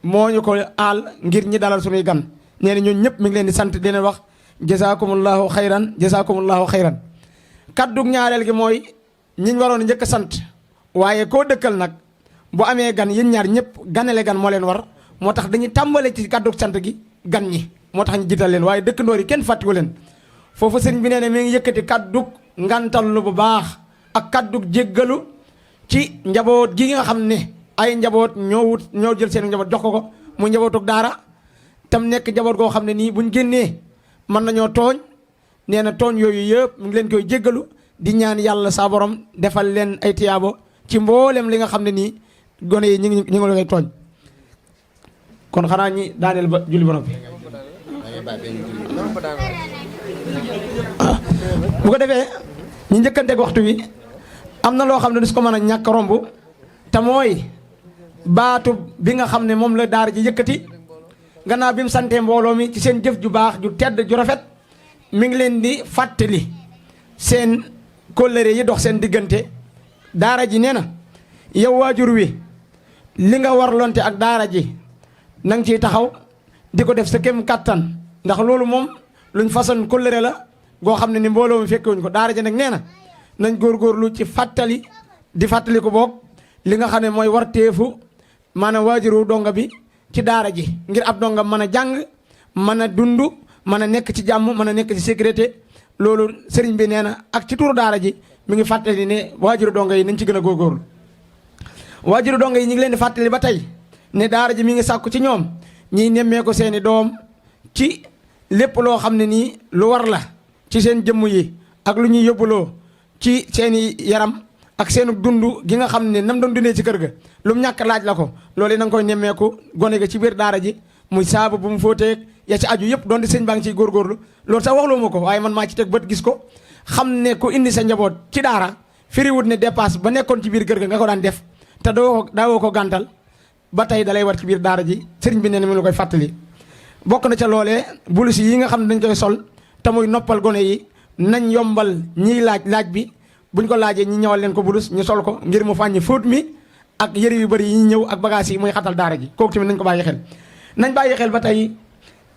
moo ñu ko aal ngir ñi dalal suñuy gan nee na ñooñu ñëpp mi ngi leen di sant di leen wax jazakumullahu xayran jazakumullahu xayran. kaddug ñaareel gi mooy ñiñ waroon njëkk a sant waaye koo dëkkal nag bu amee gan yéen ñaar ñëpp ganale gan moo leen war moo tax dañuy tàmbale ci kaddug sant gi gan ñi moo tax ñu jiital leen waaye dëkkandoor yi kenn fàttiwu leen foofu sëriñ bi nee na mi ngi yëkkati kaddug ngantallu bu baax ak kaddug jéggalu ci njaboot gi nga xam ne ay njaboot ñoo jël seen njaboot jox ko mu njabootug daara tam nekk njaboot goo xam ne nii buñ génnee mën nañoo tooñ nee na tooñ yooyu yëpp mu ngi leen koy jéggalu di ñaan yàlla saa borom defal leen ay tiyaabo ci mboolem li nga xam ne nii gone yi ñu ngi la koy tooñ kon xanaa ñi daaneel ba julli ba noppi bu ko defee ñu njëkkanteeg waxtu wi am na loo xam ne du su ko mën a ñàkk romb te mooy baatu bi nga xam ne moom la daara ji yëkkati gannaaw bi mu santee mbooloo mi ci seen jëf ju baax ju tedd ju rafet mi ngi leen di fàttali seen kóllëre yi dox seen diggante daara ji nee na yow waajur wi li nga warlonte ak daara ji na nga ciy taxaw di ko def sa kem kattan ndax loolu moom luñ façon kóllëre la goo xam ne ni mbooloo mi fekkewuñ ko daara ji nag nee na nañ góorgóorlu ci fàttali di fàttali ko boog li nga xam ne mooy warteefu maanaam waajuru donga bi ci daara ji ngir ab donga mën a jàng mën a dund mën a nekk ci jàmm mën a nekk ci sécurité loolu sëriñ bi nee na ak ci turu daara ji mi ngi fàttali ne waajuru donga yi nañ ci gën a góorgóorlu waajuru donga yi ñu ngi leen di fàttali ba tey ne daara ji mi ngi sàkku ci ñoom ñiy nemmee ko seeni doom ci lépp loo xam ne nii lu war la ci seen jëmm yi ak lu ñuy yóbbuloo ci seeni yaram ak seenu dund gi nga xam ne nam doon dundee ci kër ga lu mu ñàkk laaj la ko loolu na nga koy nemmeeku gone ga ci biir daara ji muy saabu bu mu fóoteeg ya ci aju yëpp doon di sëñ baa ngi ciy góorgóorlu loolu sax waxloo ma ko waaye man maa ci teg bët gis ko xam ne ku indi sa njaboot ci daara firiwut ne dépasse ba nekkoon ci biir kër ga nga ko daan def te daawoo ko gàntal ba tey dalay war ci biir daara ji sëriñ bi nee na mi la koy fàttali bokk na ca loolee bulus yi nga xam ne dañ koy sol te muy noppal gone yi nañ yombal ñiy laaj bi buñ ko laajee ñi ñëwal leen ko bulus ñu sol ko ngir mu fàññi fóot mi ak yëre yu bëri yi ñu ñëw ak bagage yi muy xatal daara ji kooku tamit nañ ko bàyyi xel nañ bàyyi xel ba tey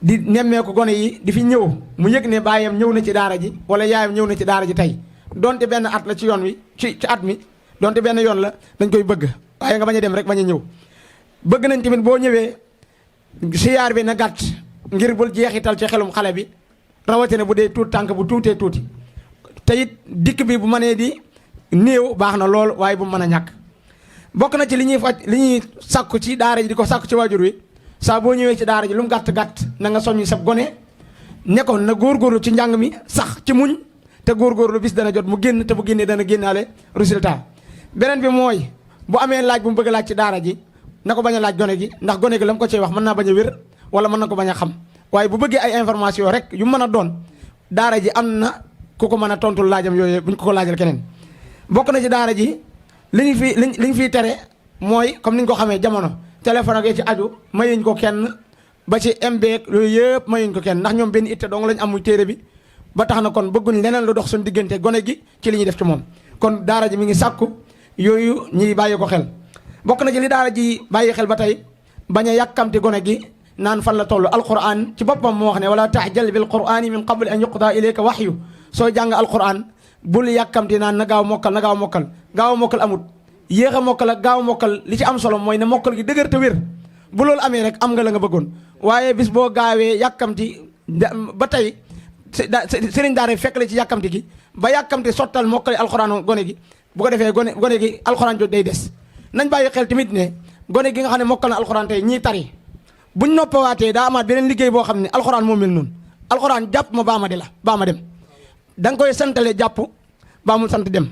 di nemmeeku gone yi di fi ñëw mu yëg ne baayam ñëw na ci daara ji wala yaayam ñëw na ci daara ji tey donte benn at la ci yoon wi ci at mi donte benn yoon la dañ koy bëgg waaye nga bañ a dem rek bañ a ñëw bëgg nañ tamit boo ñëwee siyaar bi na gàtt ngir bul jeexital ci xelum xale bi rawatina bu dee tuut tànk bu tuutee tuuti te it dikk bi bu mënee di néew baax na lool waaye bu mën a ñàkk bokk na ci li ñuy sàkku ci daara ji di ko sàkku ci waajur wi saa boo ñëwee ci daara ji lu mu gàtt-gàtt na nga soññi sab gone ne ko na góorgóorlu ci njàng mi sax ci muñ te góorgóorlu bis dana jot mu génn te bu génnee dana génnaale résultat beneen bi mooy bu amee laaj bu mu bëgg laaj ci daara ji na ko bañ a laaj gone gi ndax gone gi la mu ko cee wax mën naa bañ a wér wala mën na ko bañ a xam waaye bu bëggee ay information rek yu mën a doon daara ji am na ku ko mën a tontul laajam yooyu buñ ko laajal keneen bokk na ci daara ji li ñu fiy tere mooy comme ni ñu ko xamee jamono téléphone ak yi ci aju mayuñ ko kenn ba ci MB yooyu yëpp mayuñ ko kenn ndax ñoom benn itte dong lañ am muy téere bi ba tax na kon bëgguñ leneen lu dox suñu diggante gone gi ci li ñuy def ci moom kon daara ji mi ngi sàkku yooyu ñiy bàyyi ko xel bokk na ci li daara ji bàyyi xel ba tey bañ a yàkkamti gone gi naan fan la toll alquran ci boppam moo wax ne wala tahjal bil qurani min qabli an yuqda ilayka wahyu soo jàng alquran bul yàkkamti naan na gaaw mokkal na gaaw mokkal gaaw mokkal amut yéex a mokkal ak gaaw mokkal li ci am solo mooy ne mokkal gi dëgër te wér bu loolu amee rek am nga la nga bëggoon waaye bis boo gaawee yàkkamti ba tey sëriñ daara fekk la ci yàkkamti gi ba yàkkamti sottal mokkale alxuraan gone gi bu ko defee gone gi alxuraan jot day des. nañ bàyyi xel tamit ne gone gi nga xam ne mokkal na alxuraan tey ñii tari buñ noppawaatee daa amaat beneen liggéey boo xam ne alxuraan moo mel noonu alxuraan jàpp ma baa ma dem da nga koy santale jàpp baa mu sant dem.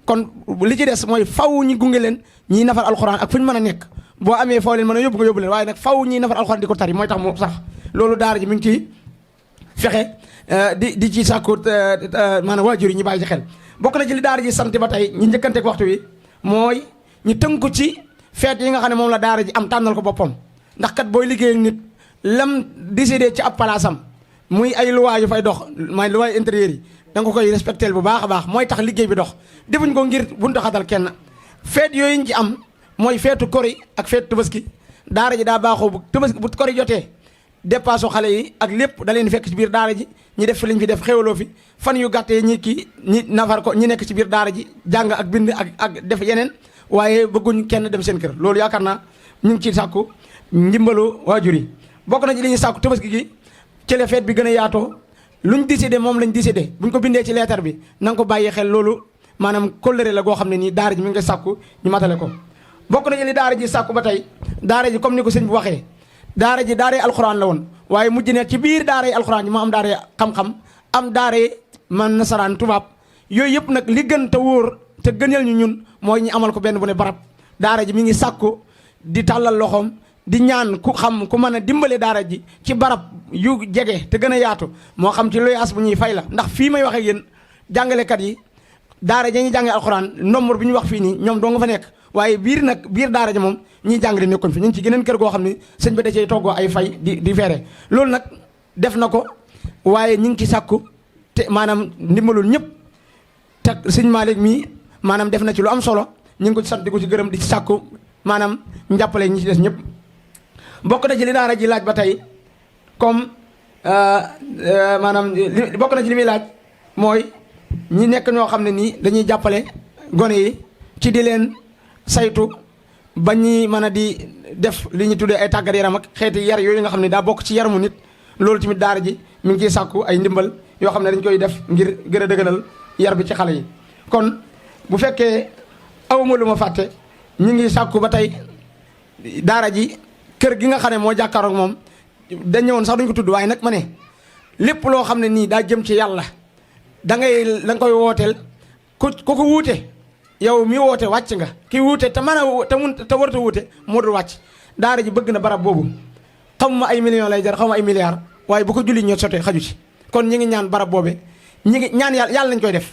kon li ci des mooy faw ñi gunge leen ñiy nafar alxuraan ak fu ñu mën a nekk boo amee foo leen mën a yóbbu nga yóbbu leen waaye nag faw ñiy nafar alxuraan di ko tari mooy tax mu sax loolu daara ji mi ngi ciy fexe di ci sàkku maanaam waajur yi ñu bàyyi ci xel. bokk na ci li daara ji sant ba tey ñu njëkkanteeg waxtu wi mooy ñu tënku ci feet yi nga xam ne moom la daara ji am tànnal ko boppam ndax kat booy liggéey ak nit lam décidé ci ab palaasam muy ay luwaa yu fay dox mooy luwaay intérieur yi da nga koy respecté bu baax a baax mooy tax liggéey bi dox defuñ ko ngir buntu xatal kenn feet yooyu ñu ci am mooy feetu kori ak feetu tabaski daara ji daa baaxoo bu tabaski bu kori jotee dépasse xale yi ak lépp da leen fekk ci biir daara ji ñi def fi liñ fi def xéwaloo fi fan yu gàttee ñi nafar ko ñi nekk ci biir daara ji jàng ak bind ak def yeneen waaye bëgguñ kenn dem seen kër loolu yaakaar naa ñu ngi ciy sàkku ndimbalu waajur yi bokk na ci li ñuy sàkku tabaski gi ci la feet bi gën a yaatoo luñ décidé moom lañ décidé buñ ko bindee ci leetar bi na nga ko bàyyi xel loolu maanaam kóllëre la goo xam ne nii daara ji mi ngi sàkku ñu matale ko bokk na ci li daara ji sàkku ba tey daara ji comme ni ko sëñ bu waxee daara ji daaree alxuraan la woon waaye mujj ne ci biir daaree alxuraan ji moo am daaree xam-xam am daaree man nasaraan tubaab yooyu yëpp nag li gën te wóor te gënal ñu ñun mooy ñu amal ko benn bu ne barab daara ji mi ngi sàkku di tàllal loxoom di ñaan ku xam ku mën a dimbale daara ji ci barab yu jege te gën a yaatu moo xam ci loyaas bu ñuy fay la ndax fii may waxee yéen jàngalekat yi daara ja ñuy jàngee alxuraan nombre bi ñu wax fii nii ñoom doo nga fa nekk waaye biir daara ja moom ñiy jàngale nekkoon fi ñu ngi ci geneen kër goo xam ne sëñ bi da cee toggoo ay fay di feere loolu nag def na ko waaye ñu ngi ci sàkku te maanaam ndimbalul ñëpp te sëñ Malick mii maanaam def na ci lu am solo ñu ngi ko ci sant di ko ci gërëm di ci sàkku maanaam njàppale ñi ci des ñëpp bokk na ci li daara ji laaj ba tey comme maanaam bokk na ci li muy laaj mooy ñi nekk ñoo xam ne nii dañuy jàppale gone yi ci di leen saytu ba ñuy mën a di def li ñu tuddee ay tàggat yaram ak xeeti yar yooyu nga xam ne daa bokk ci yaramu nit loolu tamit daara ji mi ngi ciy sàkku ay ndimbal yoo xam ne dañ koy def ngir gën a dëgëral yar bi ci xale yi kon bu fekkee awma lu ma fàtte ñu ngi sàkku ba tey daara ji kër gi nga xam ne moo jàkkaaroog moom dañ ñëwoon sax duñ ko tudd waaye nag ma ne lépp loo xam ne nii daa jëm ci yàlla da nga koy wooteel ku ko wuute yow mi woote wàcc nga ki wuute te mën a te warta wuute moo dul wàcc daara ji bëgg na barab boobu xamuma ay millions lay jar xamuma ay milliards waaye bu ko julli ñoo sotee xaju ci kon ñi ngi ñaan barab boobe ñi ngi ñaan yàlla nañ koy def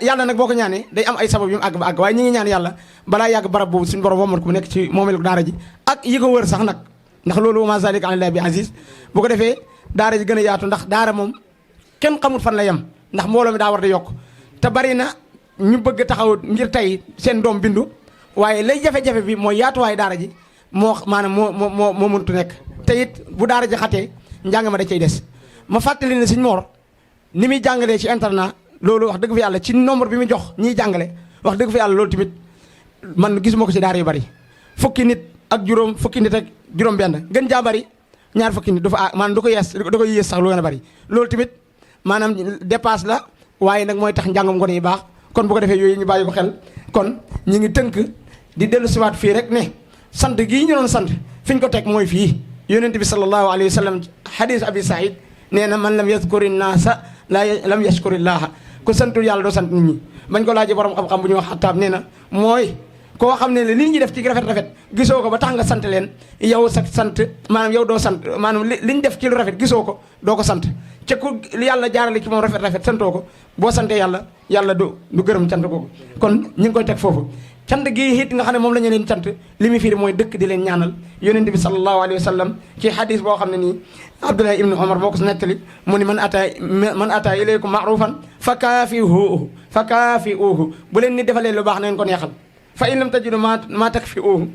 yàlla nag boo ko ñaanee day am ay sabab yu mu àgg ba àgg waaye ñi ngi ñaan yàlla balaa yàgg barab boobu suñu borom womat ko mu nekk ci moomeelu daara ji ak yi ko wër sax nag ndax loolu ma zalika alallaahi bi aziz bu ko defee daara ji gën a yaatu ndax daara moom kenn xamul fan la yem ndax mbooloo mi daa war di yokk te bari na ñu bëgg taxaw ngir tey seen doom bindu waaye lay jafe-jafe bi mooy yaatuwaay daara ji moo maanaam moo mëntu nekk te it bu daara ji xatee njàng ma da cay des ma fàttali ne Sëñ Mor ni muy jàngalee ci internat loolu wax dëgg fa yàlla ci nombre bi mu jox ñiy jàngale wax dëgg fa yàlla loolu tamit man gisuma ko ci daara yu bari fukki nit ak juróom fukki nit ak juróom benn gën jaa bari ñaar fukki nit du fa maanaam du ko yées sax lu gën a bari loolu tamit maanaam dépasse la waaye nag mooy tax njàngam ngone yi baax kon bu ko defee yooyu ñu bàyyi ko xel kon ñu ngi tënk di dellu siwaat fii rek ne sant gii ñu doon sant fi ñu ko teg mooy fii yonent bi sallallahu alayhi wa sallam hadis abi saïd nee na man lam yaskuri naasa lam yaskurillaha ku santul yàlla doo sant nit ñi bañ ko laajee borom xam-xam bu ñuy wax xattaab nee na mooy koo xam ne li ñuy def ci rafet gisoo ko ba tax nga sant leen yow sa sant maanaam yow doo sant maanaam li ñu def ci lu rafet gisoo ko doo ko sant ca ku yàlla jaarale ci moom rafet santoo ko boo santee yàlla du gërëm cant googu kon ñu ngi koy teg foofu cant gi it nga xam ne moom la ñu leen cant li mu firi mooy dëkk di leen ñaanal yonent bi sallallahu alayhi wa sallam ci hadis boo xam ne nii Abdullah ibnu Omar moo ko nettali mu ni man ata ilaykum ma'rufan fa kaafi'uhu bu leen ni defalee lu baax na ngeen ko neexal fa in lam tajidu ma takfi'uhu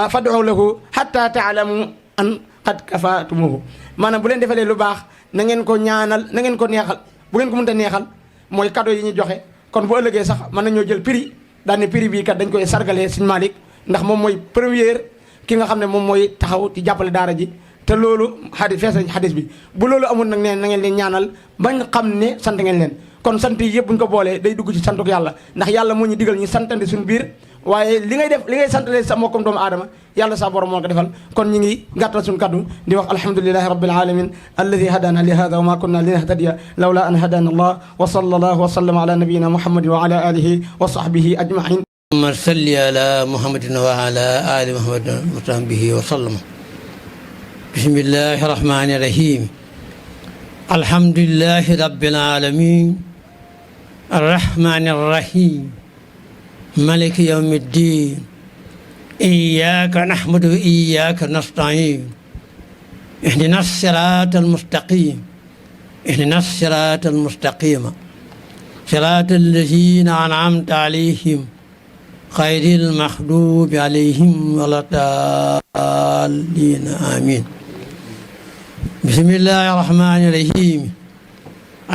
fad'u lahu hatta ta'lamu an qad kafatumuhu maanaam bu leen defalee lu baax na ngeen ko ñaanal na ngeen ko neexal bu ngeen ko mënta neexal mooy cadeau yi ñu joxe kon bu ëllëgee sax mën nañoo jël prix daal ne prix bii kat dañ koy sargalee Sëñ Malick ndax moom mooy première ki nga xam ne moom mooy taxaw ci jàppale daara ji te loolu xadis fees nañ xadis bi bu loolu amul nag nee na ngeen leen ñaanal bañ xam ne sant ngeen leen kon sant yi yëpp buñ ko boolee day dugg ci santuk yàlla ndax yàlla moo ñu digal ñu santante suñu biir waaye li ngay santale sa mbokkam doomu aadama yàlla sa borom moo ko defal kon ñi ngi gàttal suñu kaddu di wax alhamdulilahi rabbil alamin alladi hadana li hada wa ma kunna linahtadiya lawla an hadana allah wa sallallahu wa sallama ala nabiyina muhammadin wa ala alihi wa sahbihi ajmain اللهم صل على محمد وعلى آل محمد وصحبه وسلم بسم الله الرحمن الرحيم الحمد لله رب العالمين الرحمن الرحيم ملك يوم الدين إياك نحمد وإياك نستعين اهدنا الصراط المستقيم اهدنا الصراط المستقيم صراط الذين أنعمت عليهم غير المغضوب عليهم ولا الضالين آمين بسم الله الرحمن الرحيم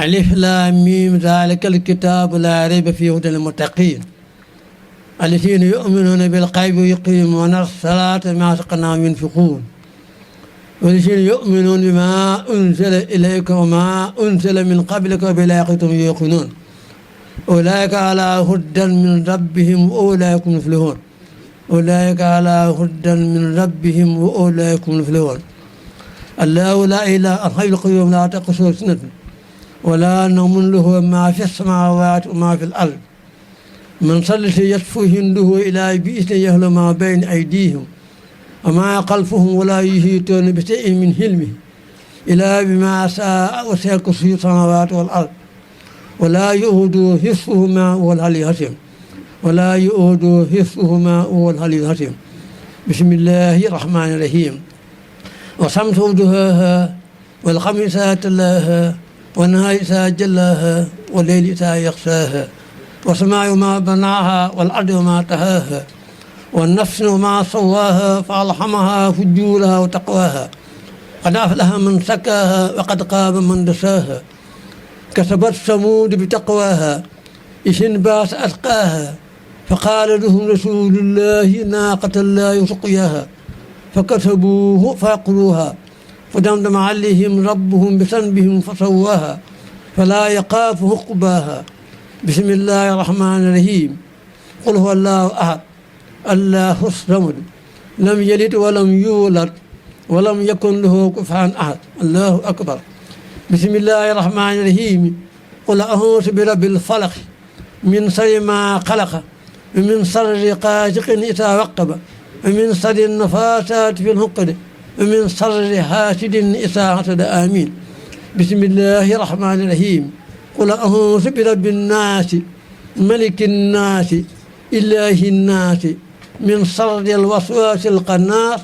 ألف لام ميم ذلك الكتاب لا ريب فيه هدى للمتقين الذين يؤمنون بالغيب ويقيمون الصلاة مما رزقناهم ينفقون والذين يؤمنون بما أنزل إليك وما أنزل من قبلك وبالآخرة هم يوقنون أولئك على هدى من ربهم وأولئك هم المفلحون أولئك على هدى من ربهم وأولئك هم المفلحون الله لا إله إلا الحي القيوم لا تأخذه سنة ولا نوم له ما في السماوات وما في الأرض من صلى يشفو هنده إلى بإذن يهل ما بين أيديهم وما خلفهم ولا يحيطون بشيء من علمه إلا بما شاء وسع كرسيه السماوات والأرض ولا يؤودوا حفظهما وهو العلي العظيم ولا يؤودوا حفظهما وهو العلي العظيم بسم الله الرحمن الرحيم والشمس وضحاها والقمر إذا تلاها والنهار إذا جلاها والليل إذا يغشاها والسماء وما بناها والأرض وما طحاها والنفس وما سواها فألهمها فجورها وتقواها قد أفلح من زكاها وقد خاب من دساها كسبت ثمود بتقواها إذ انبعث أشقاها فقال لهم رسول الله ناقة الله وسقياها فكسبوه فعقروها فدمدم عليهم ربهم بذنبهم فسواها فلا يخاف عقباها بسم الله الرحمن الرحيم قل هو الله أحد الله الصمد لم يلد ولم يولد ولم يكن له كفوا أحد الله أكبر بسم الله الرحمن الرحيم قل أعوذ برب الفلق من شر ما خلق ومن شر غاسق إذا وقب ومن شر النفاثات في العقد ومن شر حاسد إذا حسد آمين بسم الله الرحمن الرحيم قل أعوذ برب الناس ملك الناس إله الناس من شر الوسواس الخناس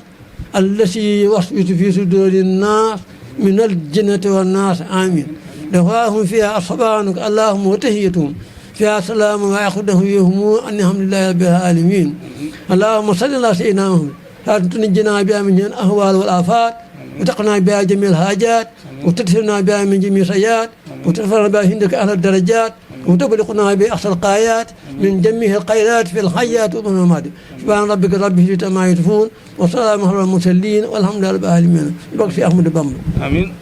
الذي يوسوس في صدور الناس من الجنة والناس آمين دعواهم فيها سبحانك اللهم وتحيتهم فيها سلام ويأخذهم يهم أن الحمد لله رب العالمين اللهم صل على سيدنا محمد تنجنا بها من الأهوال والآفات وتقنا بها جميع الحاجات وتدخلنا بها من جميع السيئات وترفعنا بها عندك أهل الدرجات وتبلغنا بأقصى الغايات من جميع الخيرات في الحياة والممات سبحان ربك رب العزة عما يصفون وسلام على المرسلين والحمد لله رب العالمين. بقى في أحمد بامبا. آمين.